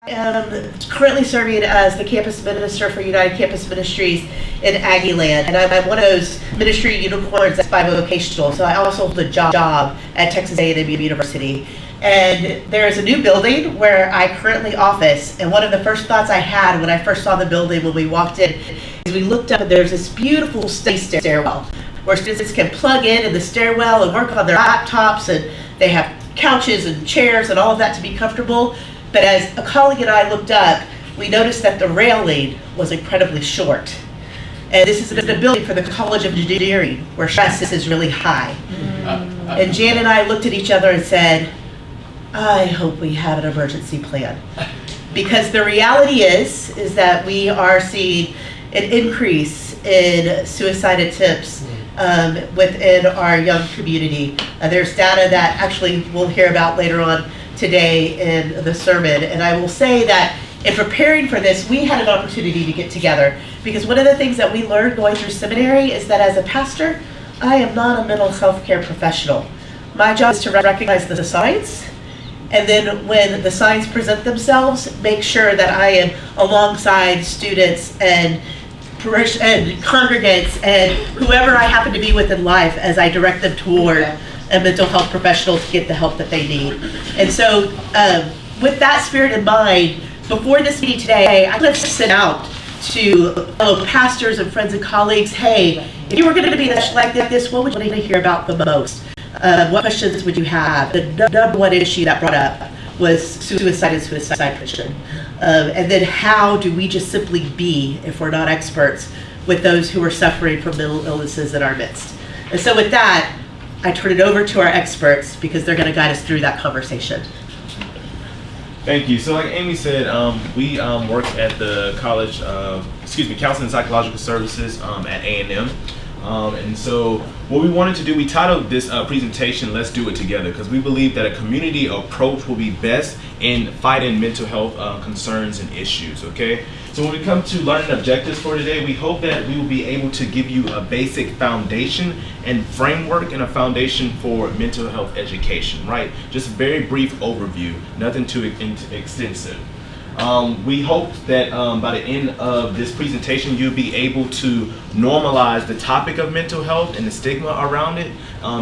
am currently serving as the campus minister for United Campus Ministries in Aggieland, and I'm one of those ministry unicorns that's bivocational. So I also hold a job at Texas A&M University. And there is a new building where I currently office, and one of the first thoughts I had when I first saw the building when we walked in is we looked up and there's this beautiful study stairwell where students can plug in the stairwell and work on their laptops, and they have couches and chairs and all of that to be comfortable. But as a colleague and I looked up, we noticed that the railing was incredibly short. And this is a building for the College of Engineering where stress is really high. And Jan and I looked at each other and said, I hope we have an emergency plan. Because the reality is that we are seeing an increase in suicide attempts within our young community. There's data that actually we'll hear about later on today in the sermon. And I will say that in preparing for this, we had an opportunity to get together, because one of the things that we learned going through seminary is that as a pastor, I am not a mental health care professional. My job is to recognize the signs, and then when the signs present themselves, make sure that I am alongside students and congregants and whoever I happen to be with in life as I direct them toward a mental health professional to get the help that they need. And so with that spirit in mind, before this meeting today, I have sent out to fellow pastors and friends and colleagues, hey, if you were going to be like this, what would you want to hear about the most? What questions would you have? The number one issue that brought up was suicide and suicide prevention. And then how do we just simply be, if we're not experts, with those who are suffering from mental illnesses in our midst? And so with that, I turn it over to our experts because they're going to guide us through that conversation. Thank you. So like Amy said, we work at the College of, Counseling and Psychological Services at A&M. And so what we wanted to do, we titled this presentation, Let's Do It Together, because we believe that a community approach will be best in fighting mental health concerns and issues, okay? So when we come to learning objectives for today, we hope that we will be able to give you a basic foundation and framework and a foundation for mental health education, right? Just a very brief overview, nothing too extensive. We hope that by the end of this presentation, you'll be able to normalize the topic of mental health and the stigma around it,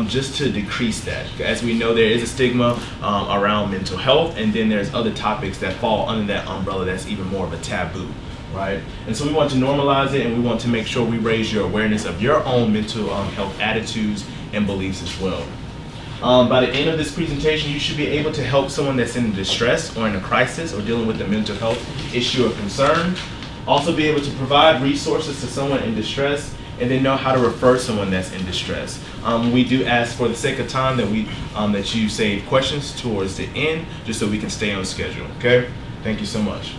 just to decrease that. As we know, there is a stigma around mental health, and then there's other topics that fall under that umbrella that's even more of a taboo, right? And so we want to normalize it, and we want to make sure we raise your awareness of your own mental health attitudes and beliefs as well. By the end of this presentation, you should be able to help someone that's in distress or in a crisis or dealing with a mental health issue or concern. Also be able to provide resources to someone in distress, and then know how to refer someone that's in distress. We do ask, for the sake of time, that that you save questions towards the end, just so we can stay on schedule, okay? Thank you so much.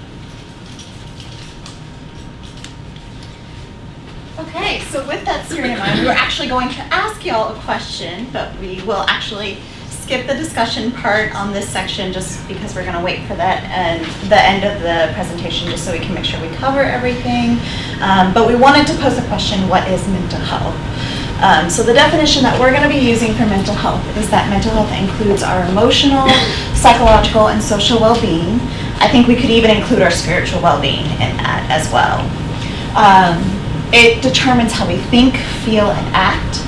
Okay, so with that spirit in mind, we were actually going to ask y'all a question, but we will actually skip the discussion part on this section just because we're going to wait for that and the end of the presentation just so we can make sure we cover everything. But we wanted to pose the question, what is mental health? So the definition that we're going to be using for mental health is that mental health includes our emotional, psychological, and social well-being. I think we could even include our spiritual well-being in that as well. It determines how we think, feel, and act.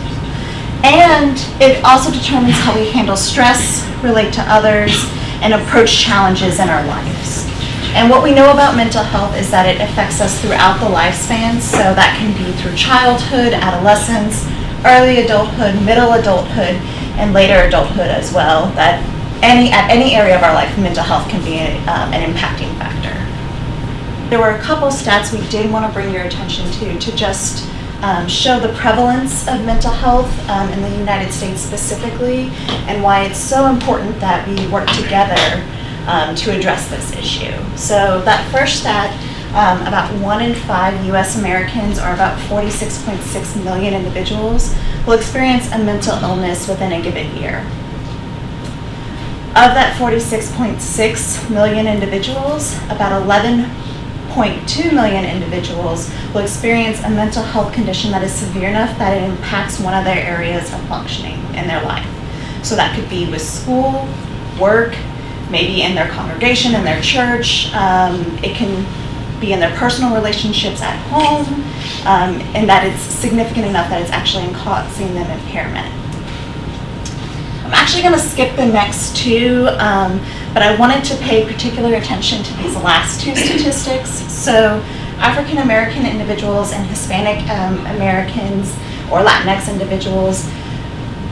And it also determines how we handle stress, relate to others, and approach challenges in our lives. And what we know about mental health is that it affects us throughout the lifespan. So that can be through childhood, adolescence, early adulthood, middle adulthood, and later adulthood as well. That at any area of our life, mental health can be an impacting factor. There were a couple stats we did want to bring your attention to just show the prevalence of mental health in the United States specifically, and why it's so important that we work together to address this issue. So that first stat, about 1 in 5 U.S. Americans, or about 46.6 million individuals, will experience a mental illness within a given year. Of that 46.6 million individuals, about 11.2 million individuals will experience a mental health condition that is severe enough that it impacts one of their areas of functioning in their life. So that could be with school, work, maybe in their congregation, in their church. It can be in their personal relationships at home, and that it's significant enough that it's actually causing them impairment. I'm actually going to skip the next two, but I wanted to pay particular attention to these last two statistics. So African American individuals and Hispanic Americans or Latinx individuals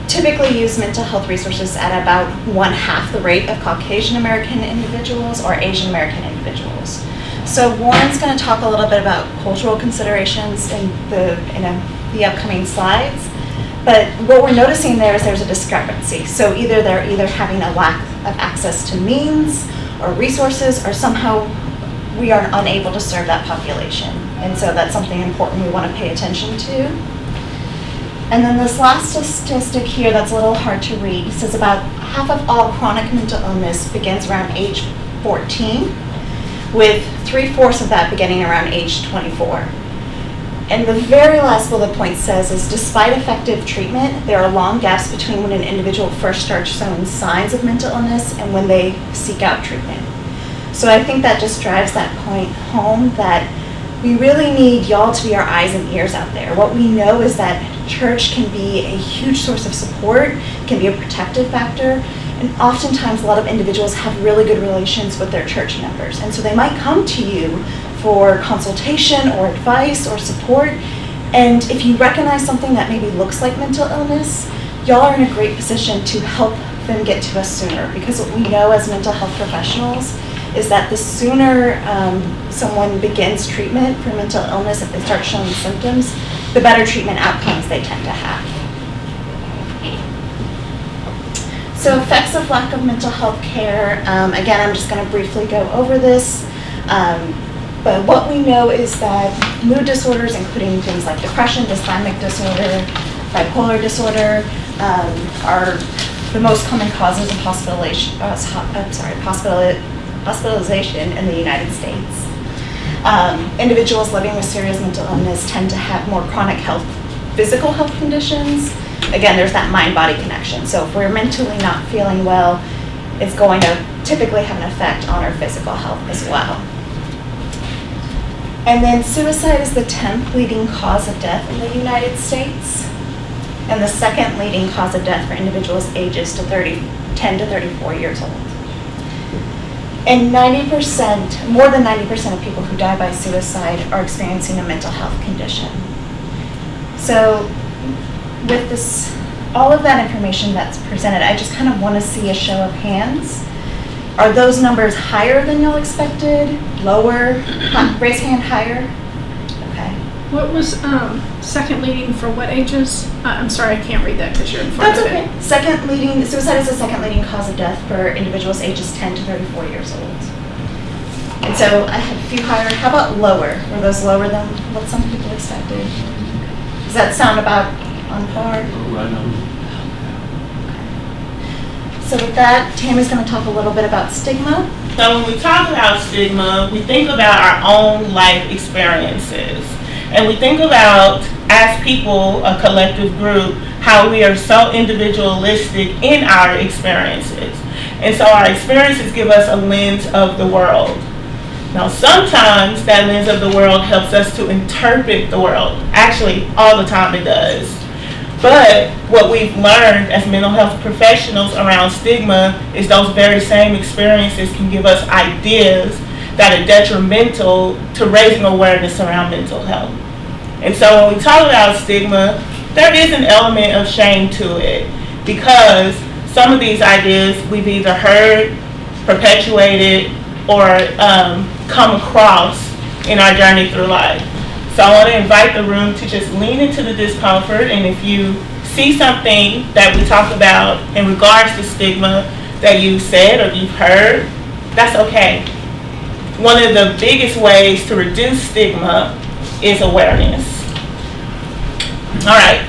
typically use mental health resources at about 1/2 the rate of Caucasian American individuals or Asian American individuals. So Warren's going to talk a little bit about cultural considerations in the upcoming slides. But what we're noticing there is there's a discrepancy. So either they're having a lack of access to means or resources, or somehow we are unable to serve that population. And so that's something important we want to pay attention to. And then this last statistic here that's a little hard to read says about half of all chronic mental illness begins around age 14, with 3/4 of that beginning around age 24. And the very last bullet point says is despite effective treatment, there are long gaps between when an individual first starts showing signs of mental illness and when they seek out treatment. So I think that just drives that point home that we really need y'all to be our eyes and ears out there. What we know is that church can be a huge source of support, can be a protective factor, and oftentimes a lot of individuals have really good relations with their church members. And so they might come to you for consultation or advice or support. And if you recognize something that maybe looks like mental illness, y'all are in a great position to help them get to us sooner. Because what we know as mental health professionals is that the sooner someone begins treatment for mental illness, if they start showing symptoms, the better treatment outcomes they tend to have. So effects of lack of mental health care, again, I'm just going to briefly go over this. But what we know is that mood disorders, including things like depression, dysthymic disorder, bipolar disorder, are the most common causes of hospitalization in the United States. Individuals living with serious mental illness tend to have more chronic physical health conditions. Again, there's that mind-body connection. So if we're mentally not feeling well, it's going to typically have an effect on our physical health as well. And then suicide is the 10th leading cause of death in the United States, and the second leading cause of death for individuals ages 10 to 34 years old. And more than 90% of people who die by suicide are experiencing a mental health condition. So with this, all of that information that's presented, I just kind of want to see a show of hands. Are those numbers higher than y'all expected? Lower? Raise hand higher. Okay. What was second leading for what ages? I'm sorry, I can't read that because you're in front of it. That's okay. Suicide is the second leading cause of death for individuals ages 10 to 34 years old. And so I have a few higher. How about lower? Were those lower than what some people expected? Does that sound about on par? Right on. So with that, Tammy's going to talk a little bit about stigma. So when we talk about stigma, we think about our own life experiences. And we think about, as people, a collective group, how we are so individualistic in our experiences. And so our experiences give us a lens of the world. Now sometimes that lens of the world helps us to interpret the world. Actually, all the time it does. But what we've learned as mental health professionals around stigma is those very same experiences can give us ideas that are detrimental to raising awareness around mental health. And so when we talk about stigma, there is an element of shame to it, because some of these ideas we've either heard, perpetuated, or come across in our journey through life. So I want to invite the room to just lean into the discomfort, and if you see something that we talk about in regards to stigma that you've said or you've heard, that's okay. One of the biggest ways to reduce stigma is awareness. All right,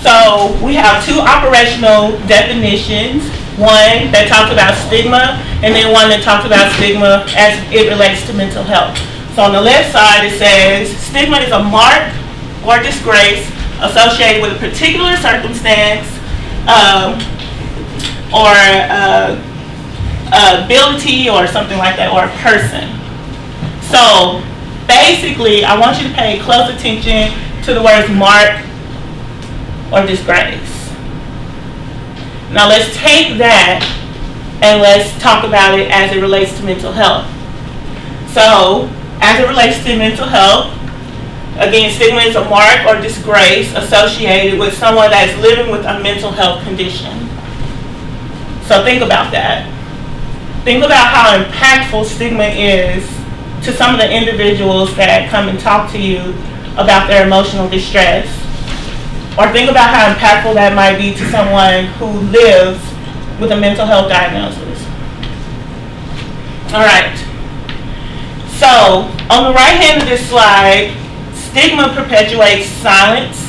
so we have two operational definitions, one that talks about stigma and then one that talks about stigma as it relates to mental health. So on the left side it says, stigma is a mark or disgrace associated with a particular circumstance or ability or something like that, or a person. So basically, I want you to pay close attention to the words mark or disgrace. Now let's take that and let's talk about it as it relates to mental health. So, as it relates to mental health, again, stigma is a mark or disgrace associated with someone that's living with a mental health condition. So think about that. Think about how impactful stigma is to some of the individuals that come and talk to you about their emotional distress. Or think about how impactful that might be to someone who lives with a mental health diagnosis. All right. So, on the right hand of this slide, stigma perpetuates silence,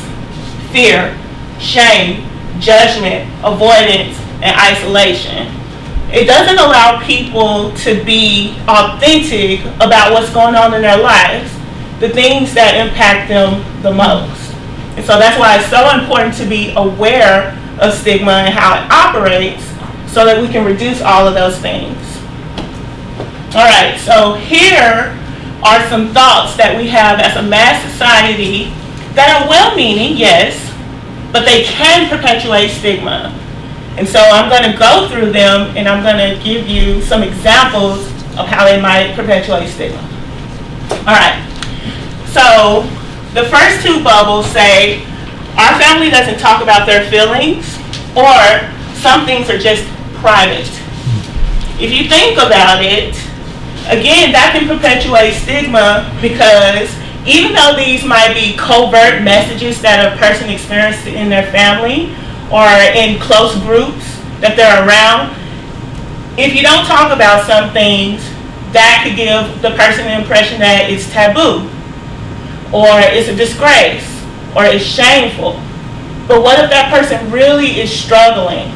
fear, shame, judgment, avoidance, and isolation. It doesn't allow people to be authentic about what's going on in their lives, the things that impact them the most. And so that's why it's so important to be aware of stigma and how it operates so that we can reduce all of those things. All right, so here are some thoughts that we have as a mass society that are well-meaning, yes, but they can perpetuate stigma. And so I'm going to go through them and I'm going to give you some examples of how they might perpetuate stigma. All right, so the first two bubbles say, our family doesn't talk about their feelings, or some things are just private. If you think about it, again, that can perpetuate stigma because even though these might be covert messages that a person experienced in their family or in close groups that they're around, if you don't talk about some things, that could give the person the impression that it's taboo, or it's a disgrace, or it's shameful. But what if that person really is struggling?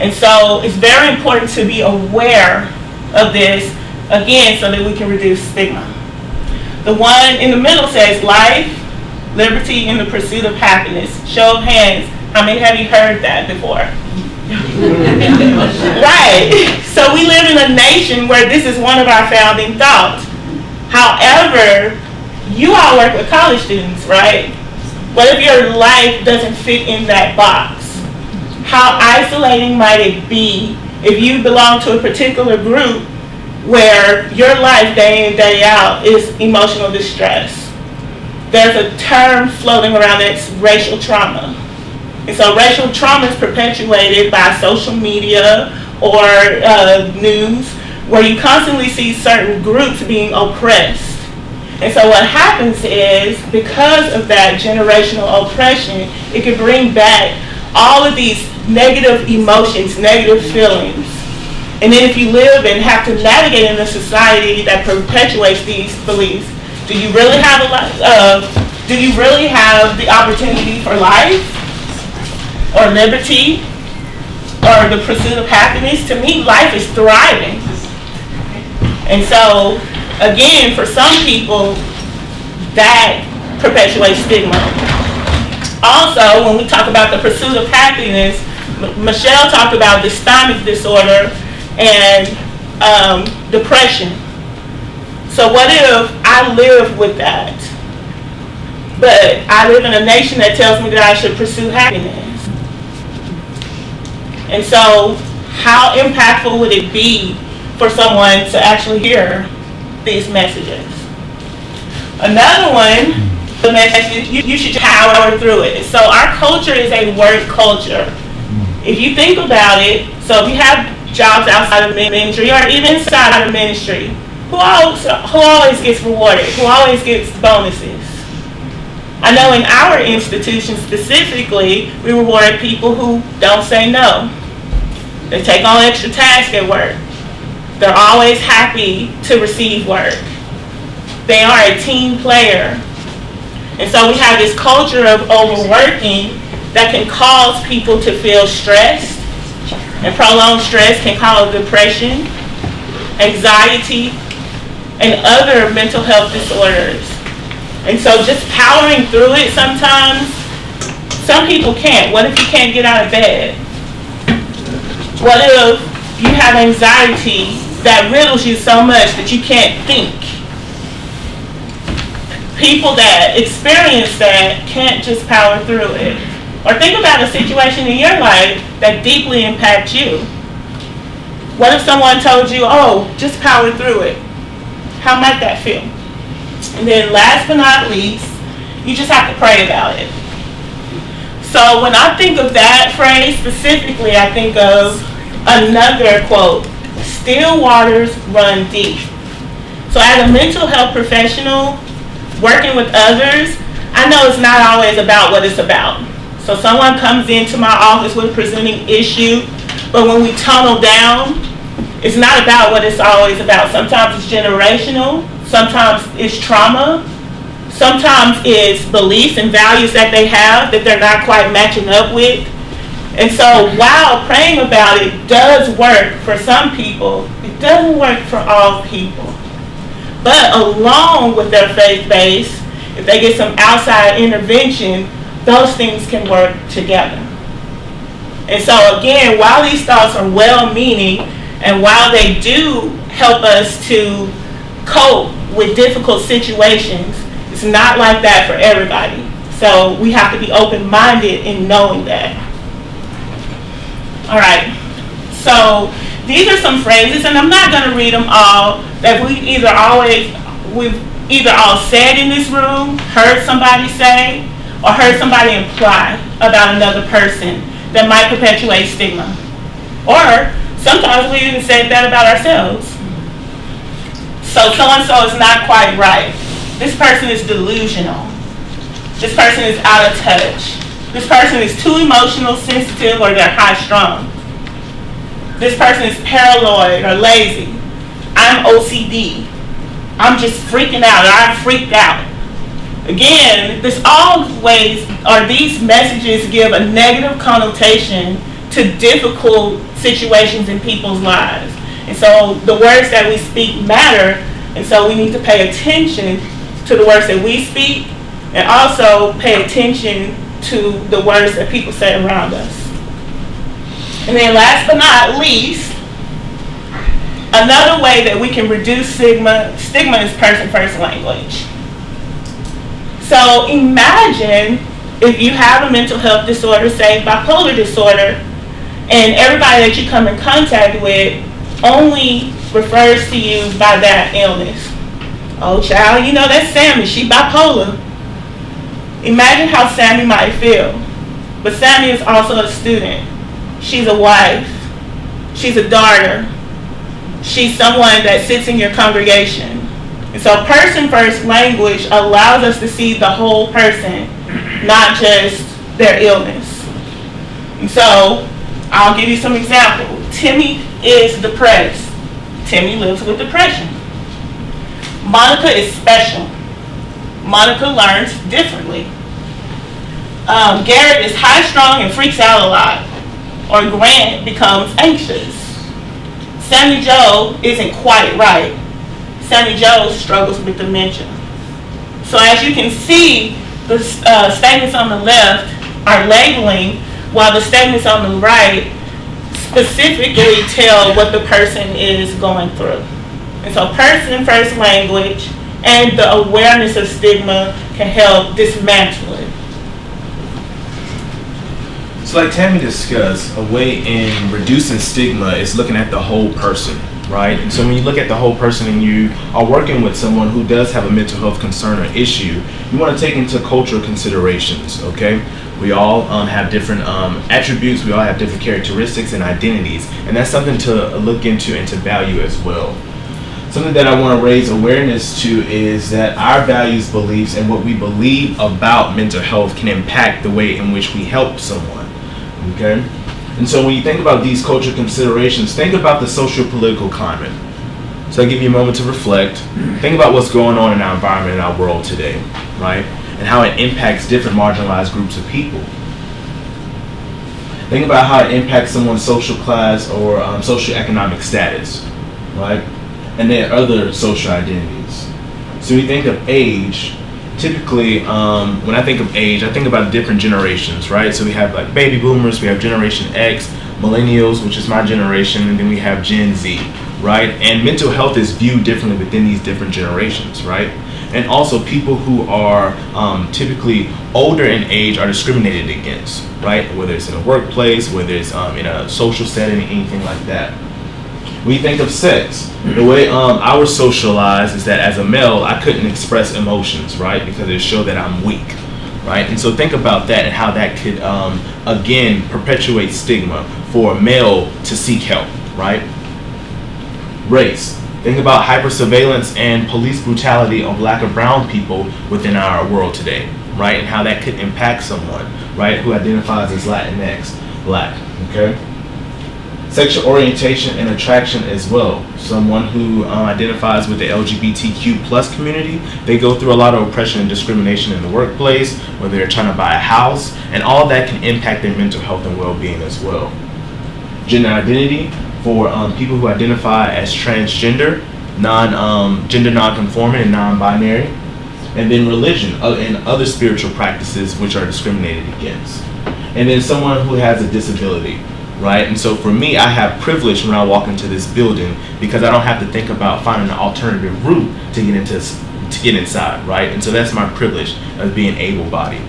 And so it's very important to be aware of this, again, so that we can reduce stigma. The one in the middle says life, liberty, and the pursuit of happiness. Show of hands, how many have you heard that before? Right. So we live in a nation where this is one of our founding thoughts. However, you all work with college students, right? What if your life doesn't fit in that box? How isolating might it be if you belong to a particular group where your life day in, day out is emotional distress? There's a term floating around that's racial trauma. And so racial trauma is perpetuated by social media or news, where you constantly see certain groups being oppressed. And so what happens is, because of that generational oppression, it can bring back all of these negative emotions, negative feelings. And then if you live and have to navigate in a society that perpetuates these beliefs, do you really have the opportunity for life or liberty or the pursuit of happiness? To me, life is thriving. And so, again, for some people, that perpetuates stigma. Also, when we talk about the pursuit of happiness, Michelle talked about dystonic disorder and depression. So what if I live with that, but I live in a nation that tells me that I should pursue happiness? And so how impactful would it be for someone to actually hear these messages? Another one, the message, you should power through it. So our culture is a work culture. If you think about it, so if you have jobs outside of ministry or even inside of ministry, who always gets rewarded? Who always gets bonuses? I know in our institution specifically, we reward people who don't say no. They take on extra tasks at work. They're always happy to receive work. They are a team player. And so we have this culture of overworking that can cause people to feel stressed, and prolonged stress can cause depression, anxiety, and other mental health disorders. And so just powering through it sometimes, some people can't. What if you can't get out of bed? What if you have anxiety that riddles you so much that you can't think. People that experience that can't just power through it. Or think about a situation in your life that deeply impacts you. What if someone told you, oh, just power through it? How might that feel? And then last but not least, you just have to pray about it. So when I think of that phrase specifically, I think of another quote, still waters run deep. So as a mental health professional, working with others, I know it's not always about what it's about. So someone comes into my office with a presenting issue, but when we tunnel down, it's not about what it's always about. Sometimes it's generational, sometimes it's trauma, sometimes it's beliefs and values that they have that they're not quite matching up with. And so while praying about it does work for some people, it doesn't work for all people. But along with their faith base, if they get some outside intervention, those things can work together. And so again, while these thoughts are well-meaning, and while they do help us to cope with difficult situations, it's not like that for everybody. So we have to be open-minded in knowing that. All right, so these are some phrases, and I'm not going to read them all, that we've either all said in this room, heard somebody say, or heard somebody imply about another person that might perpetuate stigma. Or sometimes we even said that about ourselves. So so-and-so is not quite right. This person is delusional. This person is out of touch. This person is too emotional, sensitive, or they're high-strung. This person is paranoid or lazy. I'm OCD. I'm just freaking out, or I'm freaked out. Again, these messages give a negative connotation to difficult situations in people's lives. And so the words that we speak matter, and so we need to pay attention to the words that we speak, and also pay attention to the words that people say around us. And then last but not least, another way that we can reduce stigma is person-first language. So imagine if you have a mental health disorder, say bipolar disorder, and everybody that you come in contact with only refers to you by that illness. Oh child, you know that's Sammy, she bipolar. Imagine how Sammy might feel. But Sammy is also a student. She's a wife. She's a daughter. She's someone that sits in your congregation. And so person-first language allows us to see the whole person, not just their illness. And so I'll give you some examples. Timmy is depressed. Timmy lives with depression. Monica is special. Monica learns differently. Garrett is high-strung and freaks out a lot. Or Grant becomes anxious. Sammy Joe isn't quite right. Sammy Joe struggles with dementia. So as you can see, the statements on the left are labeling, while the statements on the right specifically tell what the person is going through. And so person-first language and the awareness of stigma can help dismantle it. So like Tammy discussed, a way in reducing stigma is looking at the whole person, right? And so when you look at the whole person and you are working with someone who does have a mental health concern or issue, you want to take into cultural considerations, okay? We all have different attributes, we all have different characteristics and identities, and that's something to look into and to value as well. Something that I want to raise awareness to is that our values, beliefs, and what we believe about mental health can impact the way in which we help someone, okay? And so when you think about these cultural considerations, think about the social-political climate. So I give you a moment to reflect. Think about what's going on in our environment, in our world today, right? And how it impacts different marginalized groups of people. Think about how it impacts someone's social class or socioeconomic status, right? And their other social identities. So we think of age, typically, when I think of age, I think about different generations, right? So we have like baby boomers, we have Generation X, millennials, which is my generation, and then we have Gen Z, right? And mental health is viewed differently within these different generations, right? And also people who are typically older in age are discriminated against, right? Whether it's in a workplace, whether it's in a social setting, anything like that. When you think of sex, the way I was socialized is that as a male, I couldn't express emotions, right? Because it showed that I'm weak, right? And so think about that and how that could, again, perpetuate stigma for a male to seek help, right? Race. Think about hypersurveillance and police brutality of Black or brown people within our world today, right? And how that could impact someone, right, who identifies as Latinx, Black, okay? Sexual orientation and attraction as well. Someone who identifies with the LGBTQ plus community, they go through a lot of oppression and discrimination in the workplace, whether they're trying to buy a house, and all of that can impact their mental health and well-being as well. Gender identity for people who identify as transgender, gender non-conforming and non-binary, and then religion and other spiritual practices which are discriminated against. And then someone who has a disability. Right, and so for me, I have privilege when I walk into this building because I don't have to think about finding an alternative route to get inside, right? And so that's my privilege of being able-bodied,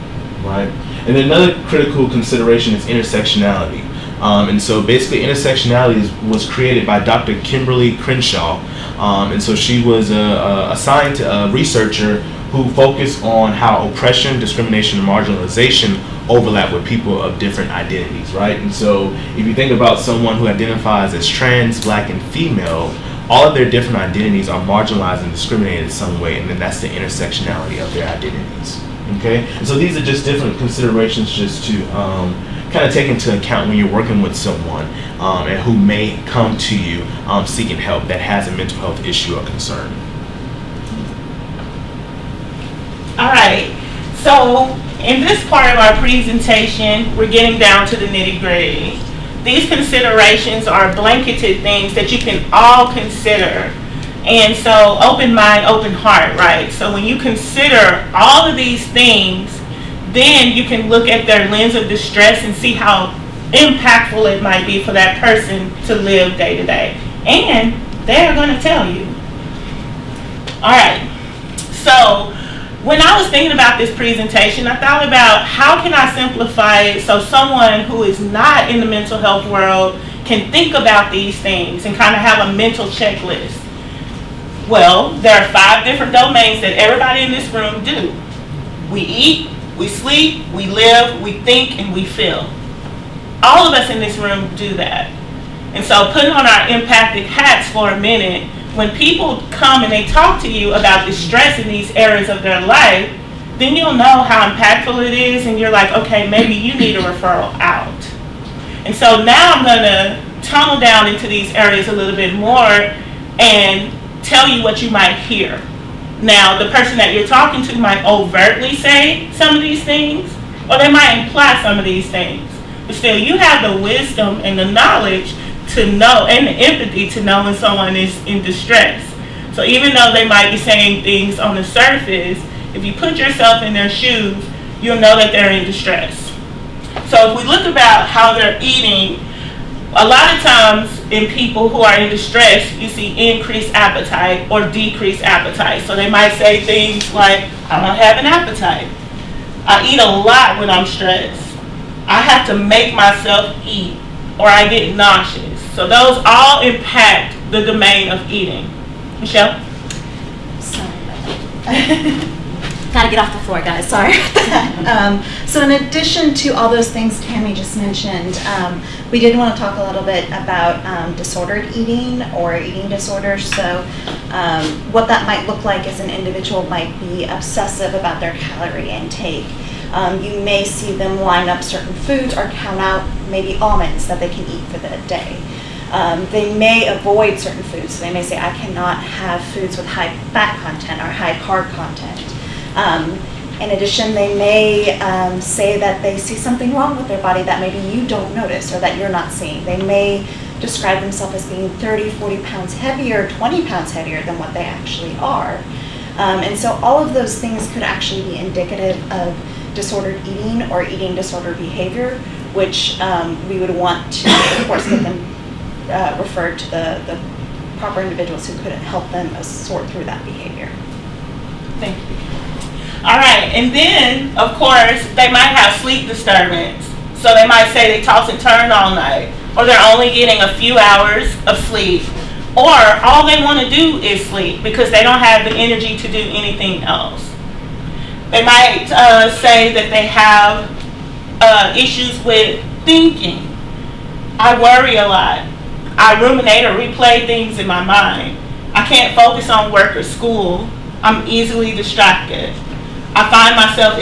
right? And then another critical consideration is intersectionality. And so basically, intersectionality was created by Dr. Kimberly Crenshaw, and so she was a researcher who focused on how oppression, discrimination, and marginalization overlap with people of different identities, right? And so if you think about someone who identifies as trans, Black, and female, all of their different identities are marginalized and discriminated in some way, and then that's the intersectionality of their identities, okay? And so these are just different considerations just to kind of take into account when you're working with someone and who may come to you seeking help that has a mental health issue or concern. All right, so in this part of our presentation, we're getting down to the nitty-gritty. These considerations are blanketed things that you can all consider. And so open mind, open heart, right? So when you consider all of these things, then you can look at their lens of distress and see how impactful it might be for that person to live day to day. And they're going to tell you. All right, so when I was thinking about this presentation, I thought about how can I simplify it so someone who is not in the mental health world can think about these things and kind of have a mental checklist. Well, there are 5 different domains that everybody in this room do. We eat, we sleep, we live, we think, and we feel. All of us in this room do that. And so putting on our empathic hats for a minute, when people come and they talk to you about distress in these areas of their life, then you'll know how impactful it is, and you're like, okay, maybe you need a referral out. And so now I'm going to tunnel down into these areas a little bit more and tell you what you might hear. Now, the person that you're talking to might overtly say some of these things, or they might imply some of these things. But still, you have the wisdom and the knowledge to know, and the empathy to know when someone is in distress. So even though they might be saying things on the surface, if you put yourself in their shoes, you'll know that they're in distress. So if we look about how they're eating, a lot of times in people who are in distress, you see increased appetite or decreased appetite. So they might say things like, I don't have an appetite. I eat a lot when I'm stressed. I have to make myself eat, or I get nauseous. So those all impact the domain of eating. Michelle? Sorry about that. Gotta get off the floor, guys. Sorry. So in addition to all those things Tammy just mentioned, we did want to talk a little bit about disordered eating or eating disorders. So what that might look like is an individual might be obsessive about their calorie intake. You may see them line up certain foods or count out maybe almonds that they can eat for the day. They may avoid certain foods. So they may say, I cannot have foods with high fat content or high carb content. In addition, they may say that they see something wrong with their body that maybe you don't notice or that you're not seeing. They may describe themselves as being 30, 40 pounds heavier, 20 pounds heavier than what they actually are. And so all of those things could actually be indicative of disordered eating or eating disorder behavior, which we would want to, of course, get them referred to the proper individuals who could help them sort through that behavior. Thank you. All right, and then, of course, they might have sleep disturbance. So they might say they toss and turn all night, or they're only getting a few hours of sleep, or all they want to do is sleep because they don't have the energy to do anything else. They might say that they have issues with thinking. I worry a lot. I ruminate or replay things in my mind. I can't focus on work or school. I'm easily distracted. I find myself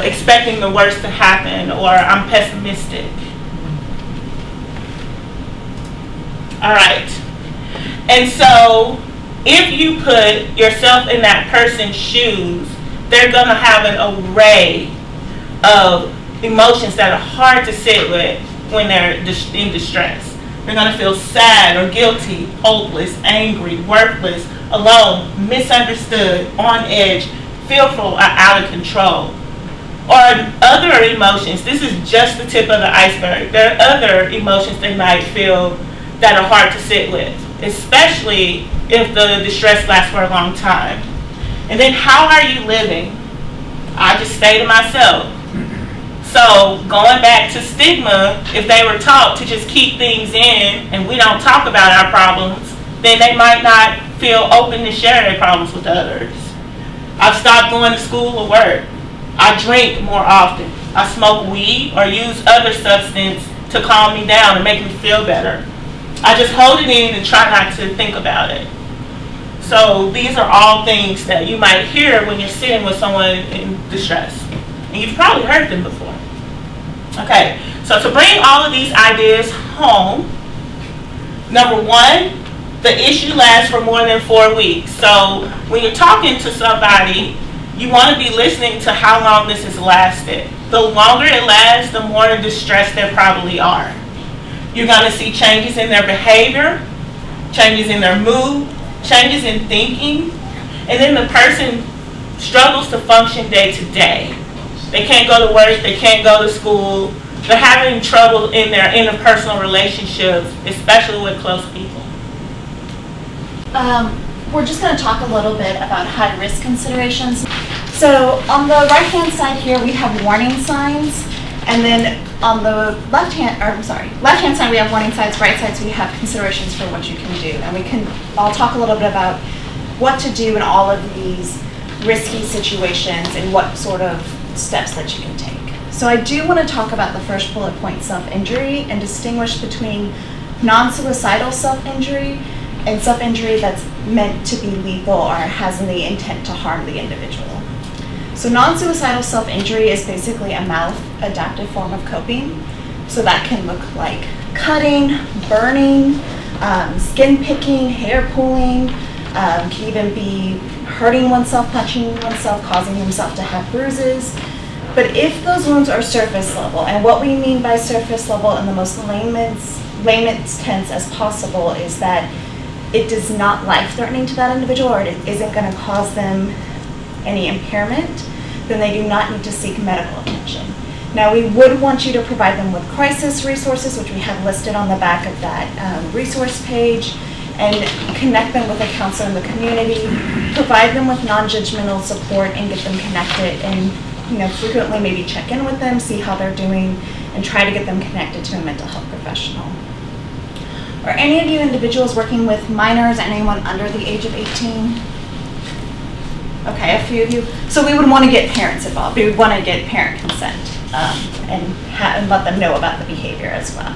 expecting the worst to happen, or I'm pessimistic. All right. And so if you put yourself in that person's shoes, they're going to have an array of emotions that are hard to sit with when they're in distress. They're going to feel sad or guilty, hopeless, angry, worthless, alone, misunderstood, on edge, fearful, or out of control. Or other emotions. This is just the tip of the iceberg. There are other emotions they might feel that are hard to sit with, especially if the distress lasts for a long time. And then, how are you living? I just stay to myself. So going back to stigma, if they were taught to just keep things in and we don't talk about our problems, then they might not feel open to share their problems with others. I've stopped going to school or work. I drink more often. I smoke weed or use other substance to calm me down and make me feel better. I just hold it in and try not to think about it. So these are all things that you might hear when you're sitting with someone in distress. And you've probably heard them before. Okay, so to bring all of these ideas home, number one, the issue lasts for more than 4 weeks. So when you're talking to somebody, you want to be listening to how long this has lasted. The longer it lasts, the more distressed they probably are. You're going to see changes in their behavior, changes in their mood, changes in thinking, and then the person struggles to function day to day. They can't go to work, they can't go to school, they're having trouble in their interpersonal relationships, especially with close people. We're just going to talk a little bit about high-risk considerations. So on the right-hand side here, we have warning signs, and then on the left-hand side we have warning signs, right side we have considerations for what you can do. And I'll talk a little bit about what to do in all of these risky situations and what sort of steps that you can take. So I do want to talk about the first bullet point, self-injury, and distinguish between non-suicidal self-injury and self-injury that's meant to be lethal or has the intent to harm the individual. So non-suicidal self-injury is basically a maladaptive form of coping. So that can look like cutting, burning, skin picking, hair pulling, can even be hurting oneself, punching oneself, causing himself to have bruises. But if those wounds are surface level, and what we mean by surface level in the most layman's tense as possible is that it is not life-threatening to that individual, or it isn't going to cause them any impairment, then they do not need to seek medical attention. Now, we would want you to provide them with crisis resources, which we have listed on the back of that resource page, and connect them with a counselor in the community, provide them with non-judgmental support, and get them connected, and frequently maybe check in with them, see how they're doing, and try to get them connected to a mental health professional. Are any of you individuals working with minors, anyone under the age of 18? Okay, a few of you. So we would want to get parents involved. We would want to get parent consent and let them know about the behavior as well.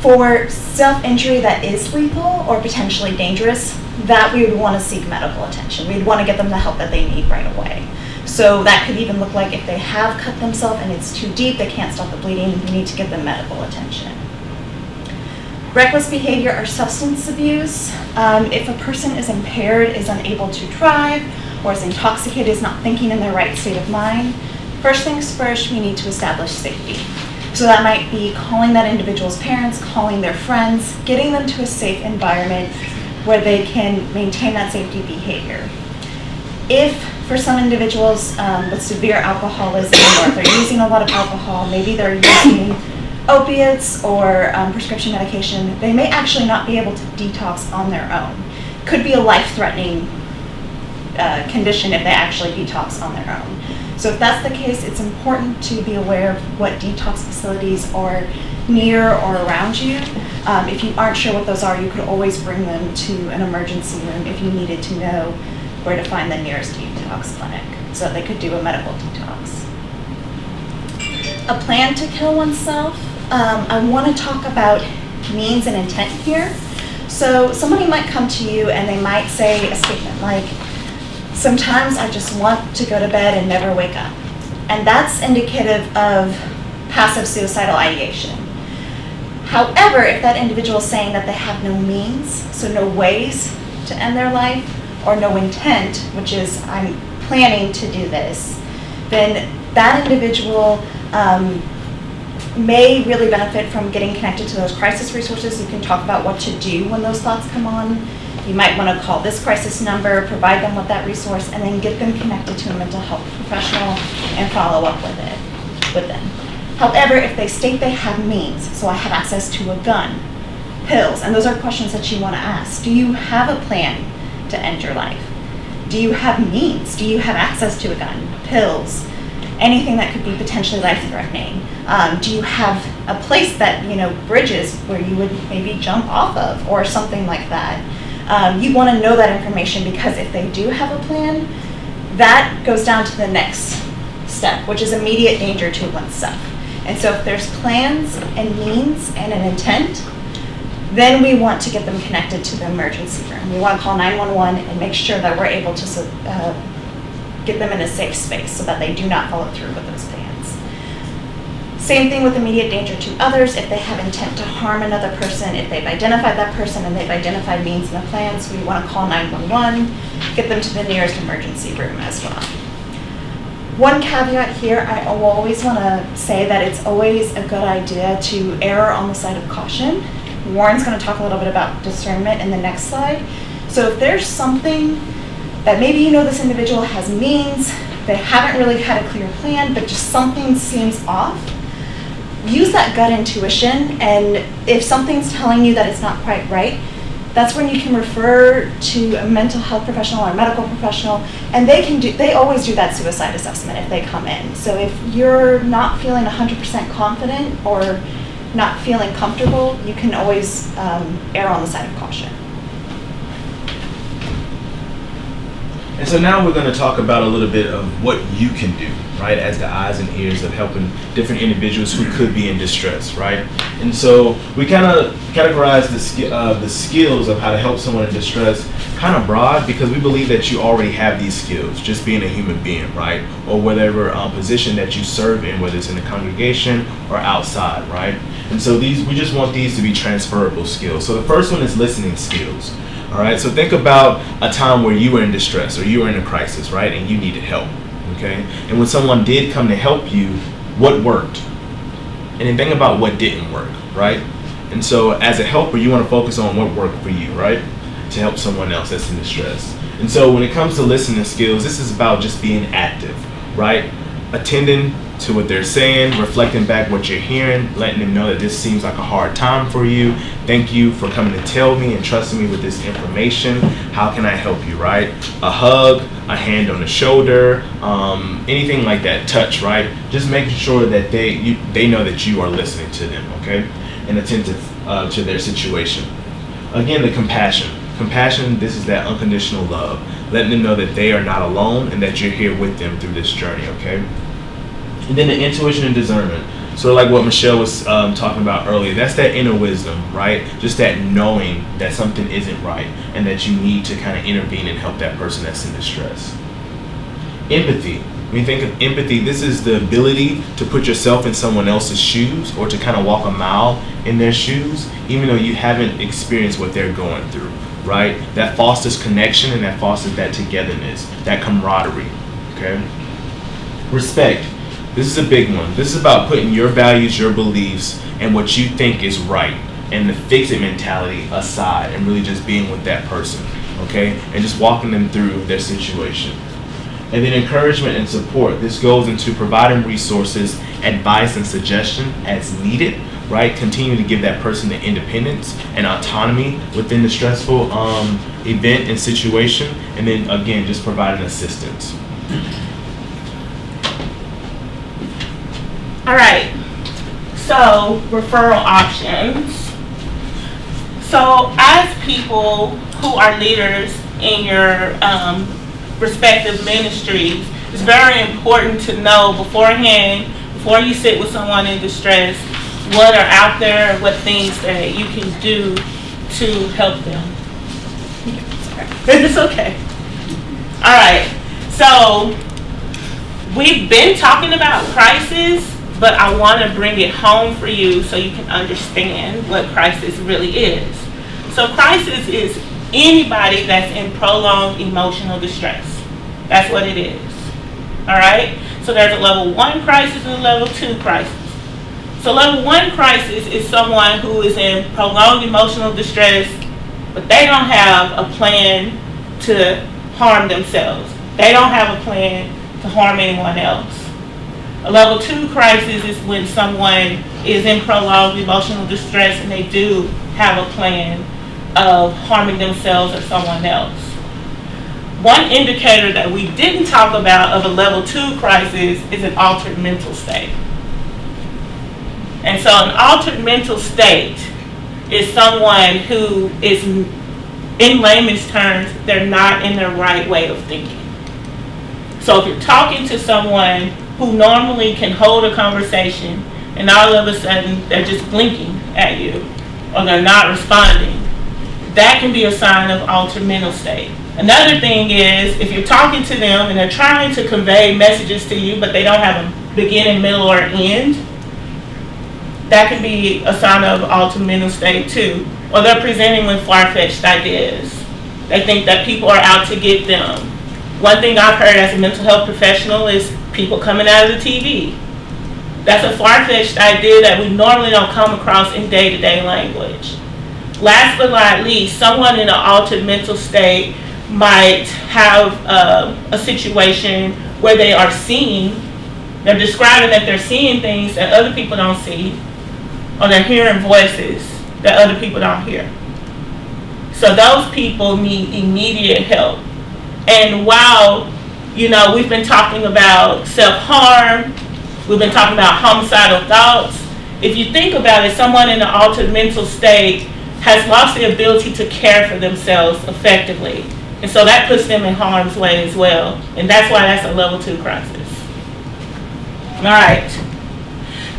For self-injury that is lethal or potentially dangerous, that we would want to seek medical attention. We'd want to get them the help that they need right away. So that could even look like if they have cut themselves and it's too deep, they can't stop the bleeding, we need to give them medical attention. Reckless behavior or substance abuse. If a person is impaired, is unable to drive, or is intoxicated, is not thinking in their right state of mind, first things first, we need to establish safety. So that might be calling that individual's parents, calling their friends, getting them to a safe environment, where they can maintain that safety behavior. If for some individuals with severe alcoholism, or if they're using a lot of alcohol, maybe they're using opiates or prescription medication, they may actually not be able to detox on their own. Could be a life-threatening condition if they actually detox on their own. So if that's the case, it's important to be aware of what detox facilities are near or around you. If you aren't sure what those are, you could always bring them to an emergency room if you needed to know where to find the nearest detox clinic so that they could do a medical detox. A plan to kill oneself. I want to talk about means and intent here. So somebody might come to you and they might say a statement like, sometimes I just want to go to bed and never wake up. And that's indicative of passive suicidal ideation. However, if that individual is saying that they have no means, so no ways to end their life, or no intent, which is I'm planning to do this, then that individual may really benefit from getting connected to those crisis resources. You can talk about what to do when those thoughts come on. You might want to call this crisis number, provide them with that resource, and then get them connected to a mental health professional and follow up with them. However, if they state they have means, so I have access to a gun, pills, and those are questions that you want to ask. Do you have a plan to end your life? Do you have means? Do you have access to a gun, pills, anything that could be potentially life-threatening? Do you have a place that, bridges where you would maybe jump off of or something like that? You want to know that information because if they do have a plan, that goes down to the next step, which is immediate danger to oneself. And so if there's plans and means and an intent, then we want to get them connected to the emergency room. We want to call 911 and make sure that we're able to get them in a safe space so that they do not follow through with those plans. Same thing with immediate danger to others. If they have intent to harm another person, if they've identified that person and they've identified means and the plans, we want to call 911, get them to the nearest emergency room as well. One caveat here, I always want to say that it's always a good idea to err on the side of caution. Warren's going to talk a little bit about discernment in the next slide. So if there's something that maybe this individual has means, they haven't really had a clear plan, but just something seems off, use that gut intuition, and if something's telling you that it's not quite right, that's when you can refer to a mental health professional or a medical professional, and they always do that suicide assessment if they come in. So if you're not feeling 100% confident or not feeling comfortable, you can always err on the side of caution. And so now we're going to talk about a little bit of what you can do, right, as the eyes and ears of helping different individuals who could be in distress, right? And so we kind of categorize the skills of how to help someone in distress kind of broad because we believe that you already have these skills, just being a human being, right? Or whatever position that you serve in, whether it's in the congregation or outside, right? And so we just want these to be transferable skills. So the first one is listening skills. All right, so think about a time where you were in distress or you were in a crisis, right, and you needed help, okay? And when someone did come to help you, what worked? And then think about what didn't work, right? And so as a helper, you want to focus on what worked for you, right, to help someone else that's in distress. And so when it comes to listening skills, this is about just being active, right? Attending to what they're saying, reflecting back what you're hearing, letting them know that this seems like a hard time for you. Thank you for coming to tell me and trusting me with this information. How can I help you, right? A hug, a hand on the shoulder, anything like that, touch, right? Just making sure that they know that you are listening to them, okay? And attentive to their situation. Again, the compassion. Compassion, this is that unconditional love. Letting them know that they are not alone and that you're here with them through this journey, okay? And then the intuition and discernment. Sort of like what Michelle was talking about earlier. That's that inner wisdom, right? Just that knowing that something isn't right and that you need to kind of intervene and help that person that's in distress. Empathy. When you think of empathy, this is the ability to put yourself in someone else's shoes or to kind of walk a mile in their shoes, even though you haven't experienced what they're going through, right? That fosters connection and that fosters that togetherness, that camaraderie, okay? Respect. This is a big one. This is about putting your values, your beliefs, and what you think is right and the fix-it mentality aside and really just being with that person, okay? And just walking them through their situation. And then encouragement and support. This goes into providing resources, advice, and suggestion as needed, right? Continue to give that person the independence and autonomy within the stressful event and situation. And then again, just providing assistance. All right, so referral options. So as people who are leaders in your respective ministries, it's very important to know beforehand, before you sit with someone in distress, what are out there, what things that you can do to help them. Sorry. It's okay. All right, so we've been talking about crisis, but I want to bring it home for you so you can understand what crisis really is. So crisis is anybody that's in prolonged emotional distress. That's what it is. All right? So there's a level 1 crisis and a level 2 crisis. So level 1 crisis is someone who is in prolonged emotional distress, but they don't have a plan to harm themselves. They don't have a plan to harm anyone else. A level 2 crisis is when someone is in prolonged emotional distress and they do have a plan of harming themselves or someone else. One indicator that we didn't talk about of a level 2 crisis is an altered mental state. And so an altered mental state is someone who is, in layman's terms, they're not in their right way of thinking. So if you're talking to someone who normally can hold a conversation and all of a sudden they're just blinking at you or they're not responding, that can be a sign of altered mental state. Another thing is if you're talking to them and they're trying to convey messages to you but they don't have a beginning, middle, or end, that can be a sign of altered mental state too. Or they're presenting with far-fetched ideas. They think that people are out to get them. One thing I've heard as a mental health professional is people coming out of the TV. That's a far-fetched idea that we normally don't come across in day-to-day language. Last but not least, someone in an altered mental state might have a situation where they are seeing, they're describing that they're seeing things that other people don't see, or they're hearing voices that other people don't hear. So those people need immediate help. And while, we've been talking about self-harm, we've been talking about homicidal thoughts, if you think about it, someone in an altered mental state has lost the ability to care for themselves effectively. And so that puts them in harm's way as well. And that's why that's a level 2 crisis. All right.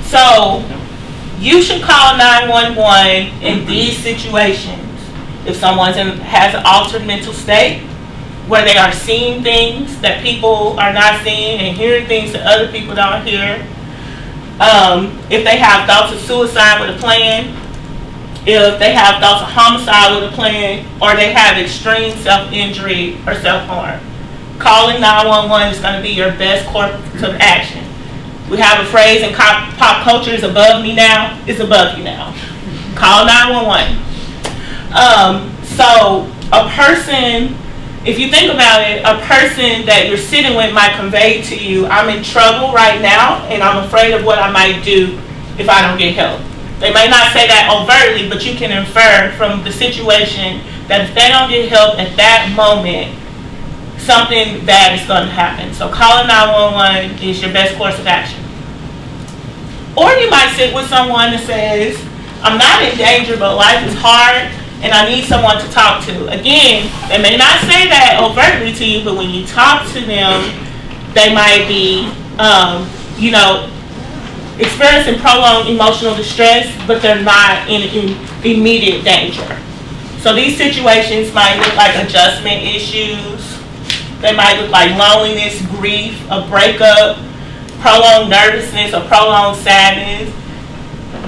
So you should call 911 in these situations. If someone has an altered mental state, where they are seeing things that people are not seeing and hearing things that other people don't hear. If they have thoughts of suicide with a plan, if they have thoughts of homicide with a plan, or they have extreme self-injury or self-harm. Calling 911 is going to be your best course of action. We have a phrase in pop culture, is above me now, it's above you now. Call 911. So a person, if you think about it, a person that you're sitting with might convey to you, I'm in trouble right now and I'm afraid of what I might do if I don't get help. They may not say that overtly, but you can infer from the situation that if they don't get help at that moment, something bad is going to happen. So calling 911 is your best course of action. Or you might sit with someone that says, I'm not in danger, but life is hard and I need someone to talk to. Again, they may not say that overtly to you, but when you talk to them, they might be, experiencing prolonged emotional distress, but they're not in immediate danger. So these situations might look like adjustment issues. They might look like loneliness, grief, a breakup, prolonged nervousness, or prolonged sadness,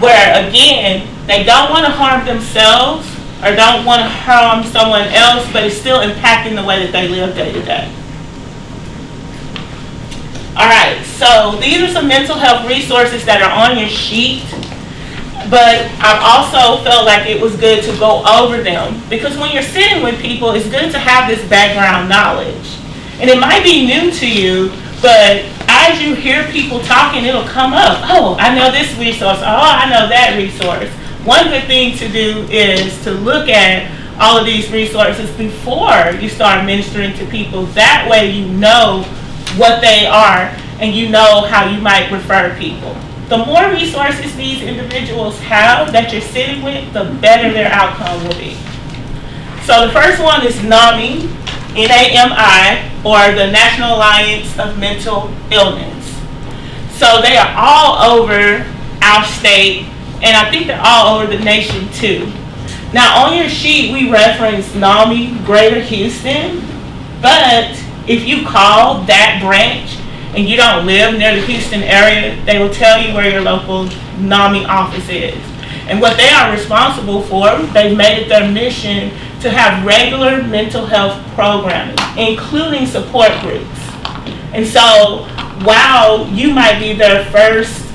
where again, they don't want to harm themselves or don't want to harm someone else, but it's still impacting the way that they live day to day. All right, so these are some mental health resources that are on your sheet. But I've also felt like it was good to go over them, because when you're sitting with people, it's good to have this background knowledge. And it might be new to you, but as you hear people talking, it'll come up. Oh, I know this resource. Oh, I know that resource. One good thing to do is to look at all of these resources before you start ministering to people. That way you know what they are and you know how you might refer people. The more resources these individuals have that you're sitting with, the better their outcome will be. So the first one is NAMI, NAMI, or the National Alliance of Mental Illness. So they are all over our state, and I think they're all over the nation too. Now on your sheet we reference NAMI Greater Houston, but if you call that branch and you don't live near the Houston area, they will tell you where your local NAMI office is. And what they are responsible for, they've made it their mission to have regular mental health programming, including support groups. And so while you might be their first,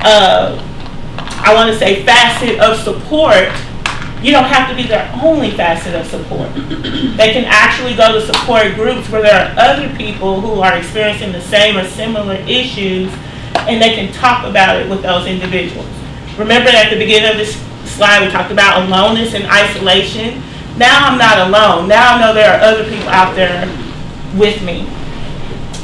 I want to say, facet of support, you don't have to be their only facet of support. They can actually go to support groups where there are other people who are experiencing the same or similar issues, and they can talk about it with those individuals. Remember at the beginning of this slide we talked about aloneness and isolation. Now I'm not alone. Now I know there are other people out there with me.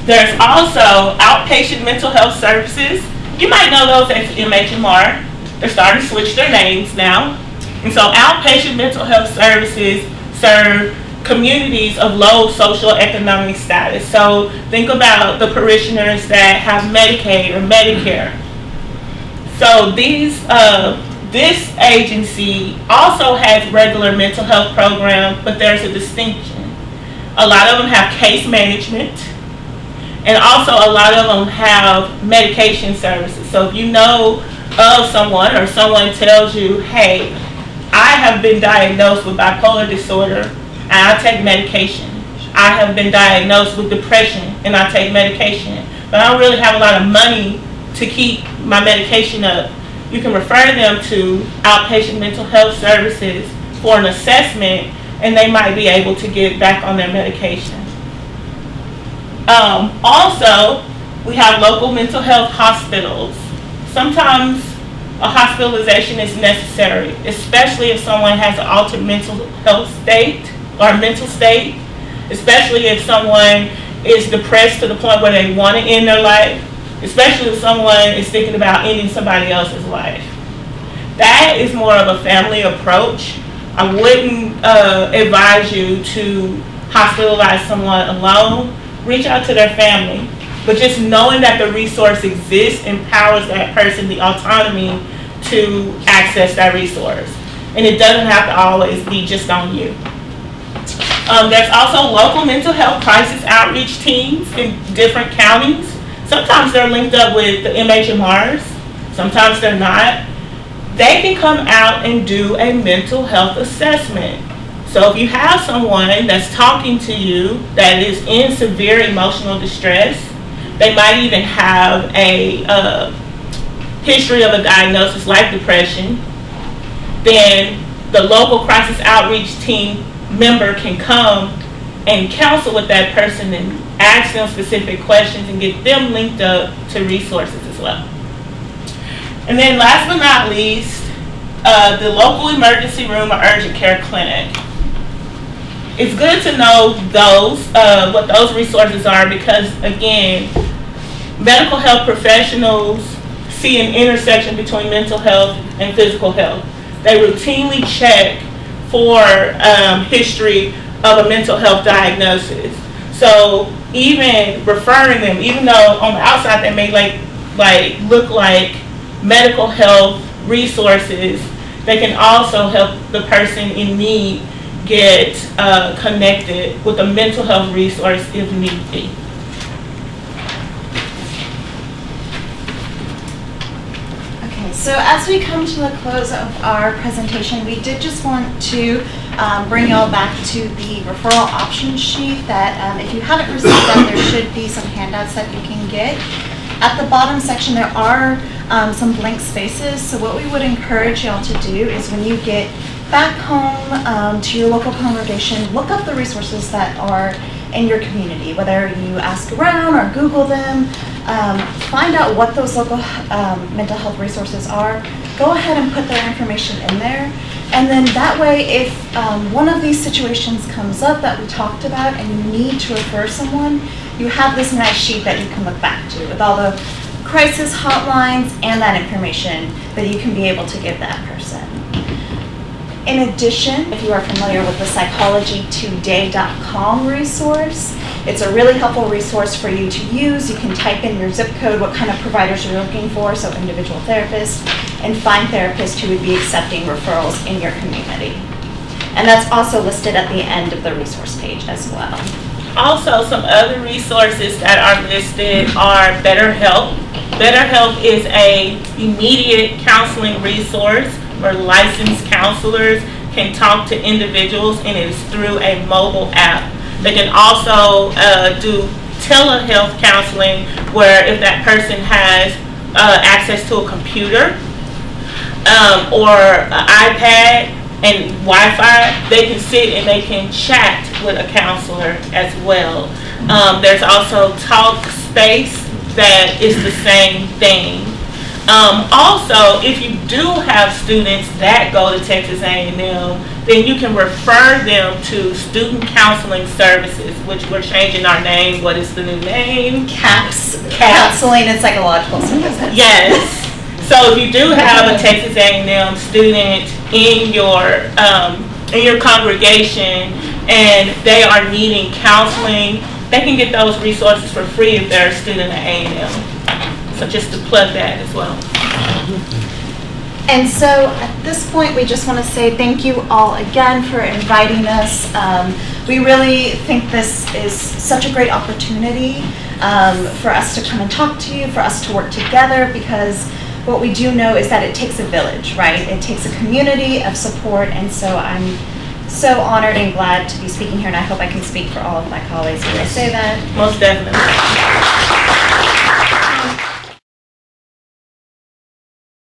There's also outpatient mental health services. You might know those as MHMR. They're starting to switch their names now. And so outpatient mental health services serve communities of low socioeconomic status. So think about the parishioners that have Medicaid or Medicare. So this agency also has regular mental health programs, but there's a distinction. A lot of them have case management, and also a lot of them have medication services. So if you know of someone, or someone tells you, hey, I have been diagnosed with bipolar disorder and I take medication. I have been diagnosed with depression and I take medication, but I don't really have a lot of money to keep my medication up. You can refer them to outpatient mental health services for an assessment, and they might be able to get back on their medication. Also, we have local mental health hospitals. Sometimes a hospitalization is necessary, especially if someone has an altered mental health state or mental state, especially if someone is depressed to the point where they want to end their life, especially if someone is thinking about ending somebody else's life. That is more of a family approach. I wouldn't advise you to hospitalize someone alone. Reach out to their family. But just knowing that the resource exists empowers that person the autonomy to access that resource. And it doesn't have to always be just on you. There's also local mental health crisis outreach teams in different counties. Sometimes they're linked up with the MHMRs, sometimes they're not. They can come out and do a mental health assessment. So if you have someone that's talking to you that is in severe emotional distress, they might even have a history of a diagnosis like depression, then the local crisis outreach team member can come and counsel with that person and ask them specific questions and get them linked up to resources as well. And then last but not least, the local emergency room or urgent care clinic. It's good to know those, what those resources are, because again, medical health professionals see an intersection between mental health and physical health. They routinely check for history of a mental health diagnosis. So even referring them, even though on the outside they may look like medical health resources, they can also help the person in need get connected with a mental health resource if need be. Okay, so as we come to the close of our presentation, we did just want to bring y'all back to the referral option sheet that if you haven't received that, there should be some handouts that you can get. At the bottom section, there are some blank spaces. So what we would encourage y'all to do is when you get back home to your local congregation, look up the resources that are in your community, whether you ask around or Google them, find out what those local mental health resources are, go ahead and put their information in there, and then that way if one of these situations comes up that we talked about and you need to refer someone, you have this nice sheet that you can look back to with all the crisis hotlines and that information that you can be able to give that person. In addition, if you are familiar with the psychologytoday.com resource, it's a really helpful resource for you to use. You can type in your zip code, what kind of providers you're looking for, so individual therapists, and find therapists who would be accepting referrals in your community. And that's also listed at the end of the resource page as well. Also, some other resources that are listed are BetterHelp. BetterHelp is a immediate counseling resource where licensed counselors can talk to individuals, and it is through a mobile app. They can also do telehealth counseling where if that person has access to a computer or an iPad and Wi-Fi, they can sit and they can chat with a counselor as well. There's also Talkspace that is the same thing. Also, if you do have students that go to Texas A&M, then you can refer them to Student Counseling Services, which we're changing our name. What is the new name? CAPS. Counseling and Psychological Services. Yes. So if you do have a Texas A&M student in your congregation and they are needing counseling, they can get those resources for free if they're a student at A&M. So just to plug that as well. And so at this point, we just want to say thank you all again for inviting us. We really think this is such a great opportunity for us to come and talk to you, for us to work together, because what we do know is that it takes a village, right? It takes a community of support, and so I'm so honored and glad to be speaking here, and I hope I can speak for all of my colleagues when I say that. Most definitely.